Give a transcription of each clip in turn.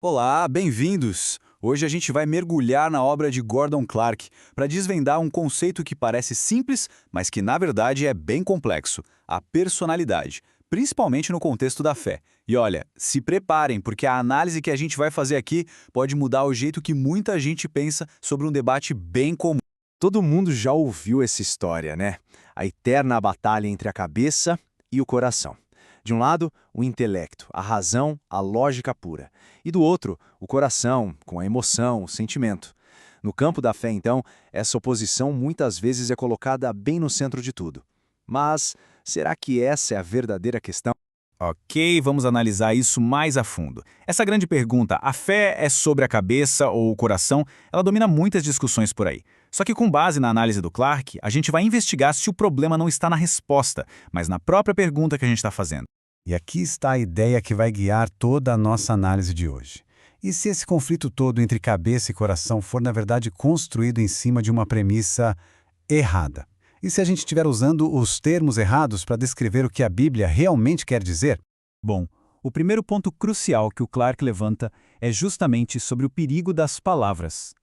Olá, bem-vindos! Hoje a gente vai mergulhar na obra de Gordon Clark para desvendar um conceito que parece simples, mas que na verdade é bem complexo: a personalidade, principalmente no contexto da fé. E olha, se preparem, porque a análise que a gente vai fazer aqui pode mudar o jeito que muita gente pensa sobre um debate bem comum. Todo mundo já ouviu essa história, né? A eterna batalha entre a cabeça e o coração. De um lado, o intelecto, a razão, a lógica pura. E do outro, o coração, com a emoção, o sentimento. No campo da fé, então, essa oposição muitas vezes é colocada bem no centro de tudo. Mas será que essa é a verdadeira questão? Ok, vamos analisar isso mais a fundo. Essa grande pergunta, a fé é sobre a cabeça ou o coração, ela domina muitas discussões por aí. Só que com base na análise do Clark, a gente vai investigar se o problema não está na resposta, mas na própria pergunta que a gente está fazendo. E aqui está a ideia que vai guiar toda a nossa análise de hoje. E se esse conflito todo entre cabeça e coração for, na verdade, construído em cima de uma premissa errada? E se a gente estiver usando os termos errados para descrever o que a Bíblia realmente quer dizer? Bom, o primeiro ponto crucial que o Clark levanta é justamente sobre o perigo das palavras.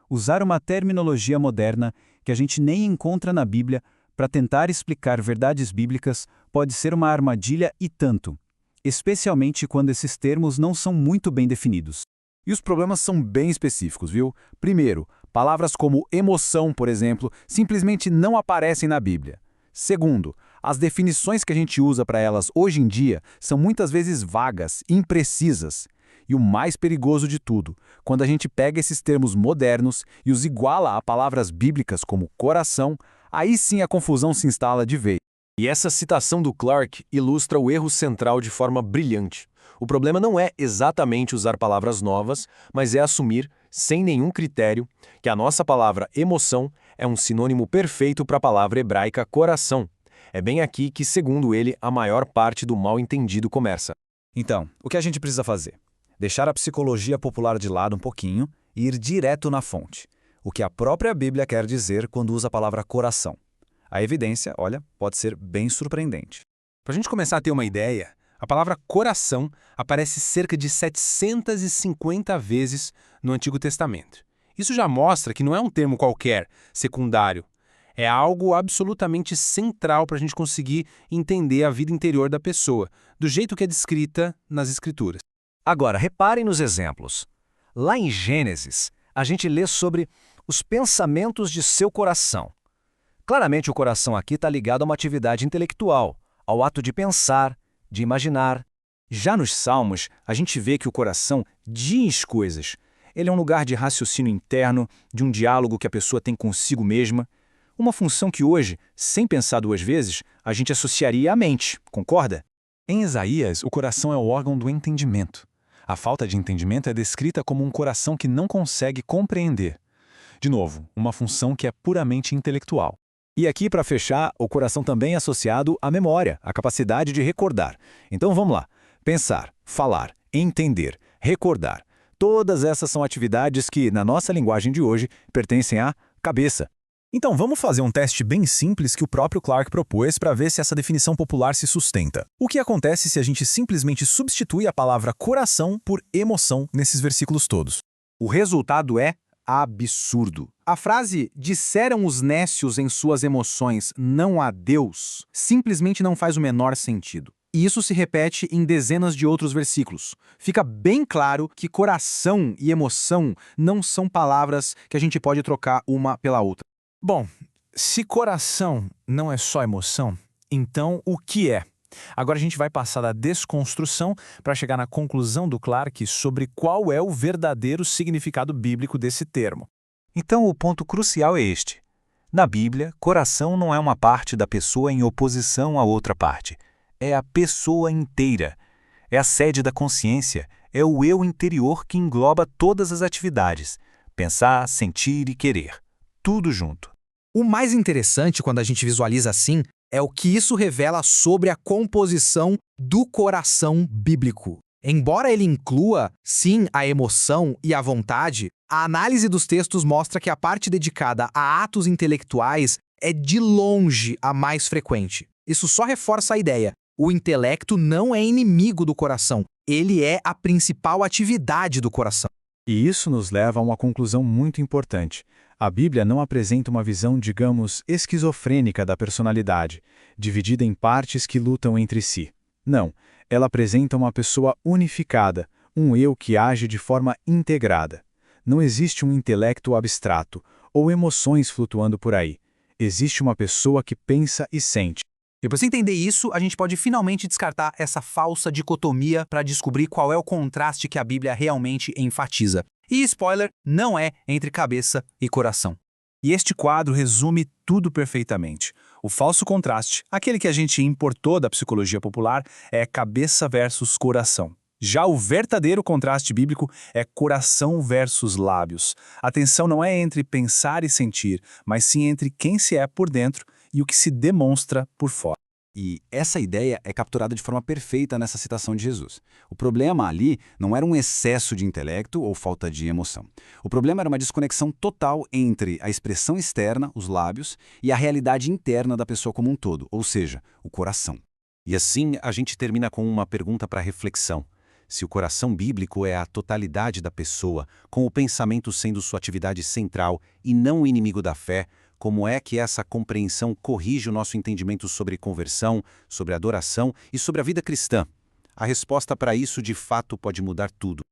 Usar uma terminologia moderna que a gente nem encontra na Bíblia para tentar explicar verdades bíblicas pode ser uma armadilha e tanto, especialmente quando esses termos não são muito bem definidos. E os problemas são bem específicos, viu? Primeiro, palavras como emoção, por exemplo, simplesmente não aparecem na Bíblia. Segundo, as definições que a gente usa para elas hoje em dia são muitas vezes vagas, imprecisas. E o mais perigoso de tudo, quando a gente pega esses termos modernos e os iguala a palavras bíblicas como coração, aí sim a confusão se instala de vez. E essa citação do Clark ilustra o erro central de forma brilhante. O problema não é exatamente usar palavras novas, mas é assumir, sem nenhum critério, que a nossa palavra emoção é um sinônimo perfeito para a palavra hebraica coração. É bem aqui que, segundo ele, a maior parte do mal-entendido começa. Então, o que a gente precisa fazer? Deixar a psicologia popular de lado um pouquinho e ir direto na fonte. O que a própria Bíblia quer dizer quando usa a palavra coração. A evidência, olha, pode ser bem surpreendente. Para a gente começar a ter uma ideia, a palavra coração aparece cerca de 750 vezes no Antigo Testamento. Isso já mostra que não é um termo qualquer, secundário. É algo absolutamente central para a gente conseguir entender a vida interior da pessoa, do jeito que é descrita nas Escrituras. Agora, reparem nos exemplos. Lá em Gênesis, a gente lê sobre os pensamentos de seu coração. Claramente, o coração aqui está ligado a uma atividade intelectual, ao ato de pensar, de imaginar. Já nos Salmos, a gente vê que o coração diz coisas. Ele é um lugar de raciocínio interno, de um diálogo que a pessoa tem consigo mesma. Uma função que hoje, sem pensar duas vezes, a gente associaria à mente, concorda? Em Isaías, o coração é o órgão do entendimento. A falta de entendimento é descrita como um coração que não consegue compreender. De novo, uma função que é puramente intelectual. E aqui, para fechar, o coração também é associado à memória, à capacidade de recordar. Então vamos lá. Pensar, falar, entender, recordar. Todas essas são atividades que, na nossa linguagem de hoje, pertencem à cabeça. Então vamos fazer um teste bem simples que o próprio Clark propôs para ver se essa definição popular se sustenta. O que acontece se a gente simplesmente substitui a palavra coração por emoção nesses versículos todos? O resultado é absurdo. A frase "disseram os nécios em suas emoções, não há Deus" simplesmente não faz o menor sentido. E isso se repete em dezenas de outros versículos. Fica bem claro que coração e emoção não são palavras que a gente pode trocar uma pela outra. Bom, se coração não é só emoção, então o que é? Agora a gente vai passar da desconstrução para chegar na conclusão do Clark sobre qual é o verdadeiro significado bíblico desse termo. Então o ponto crucial é este. Na Bíblia, coração não é uma parte da pessoa em oposição a outra parte. É a pessoa inteira. É a sede da consciência, é o eu interior que engloba todas as atividades. Pensar, sentir e querer. Tudo junto. O mais interessante quando a gente visualiza assim é o que isso revela sobre a composição do coração bíblico. Embora ele inclua, sim, a emoção e a vontade, a análise dos textos mostra que a parte dedicada a atos intelectuais é de longe a mais frequente. Isso só reforça a ideia. O intelecto não é inimigo do coração, Ele é a principal atividade do coração. E isso nos leva a uma conclusão muito importante. A Bíblia não apresenta uma visão, digamos, esquizofrênica da personalidade, dividida em partes que lutam entre si. Não, ela apresenta uma pessoa unificada, um eu que age de forma integrada. Não existe um intelecto abstrato ou emoções flutuando por aí. Existe uma pessoa que pensa e sente. Depois de entender isso, a gente pode finalmente descartar essa falsa dicotomia para descobrir qual é o contraste que a Bíblia realmente enfatiza. E spoiler, não é entre cabeça e coração. E este quadro resume tudo perfeitamente. O falso contraste, aquele que a gente importou da psicologia popular, é cabeça versus coração. Já o verdadeiro contraste bíblico é coração versus lábios. A tensão não é entre pensar e sentir, mas sim entre quem se é por dentro e o que se demonstra por fora. E essa ideia é capturada de forma perfeita nessa citação de Jesus. O problema ali não era um excesso de intelecto ou falta de emoção. O problema era uma desconexão total entre a expressão externa, os lábios, e a realidade interna da pessoa como um todo, ou seja, o coração. E assim a gente termina com uma pergunta para reflexão. Se o coração bíblico é a totalidade da pessoa, com o pensamento sendo sua atividade central e não o inimigo da fé, como é que essa compreensão corrige o nosso entendimento sobre conversão, sobre adoração e sobre a vida cristã? A resposta para isso, de fato, pode mudar tudo.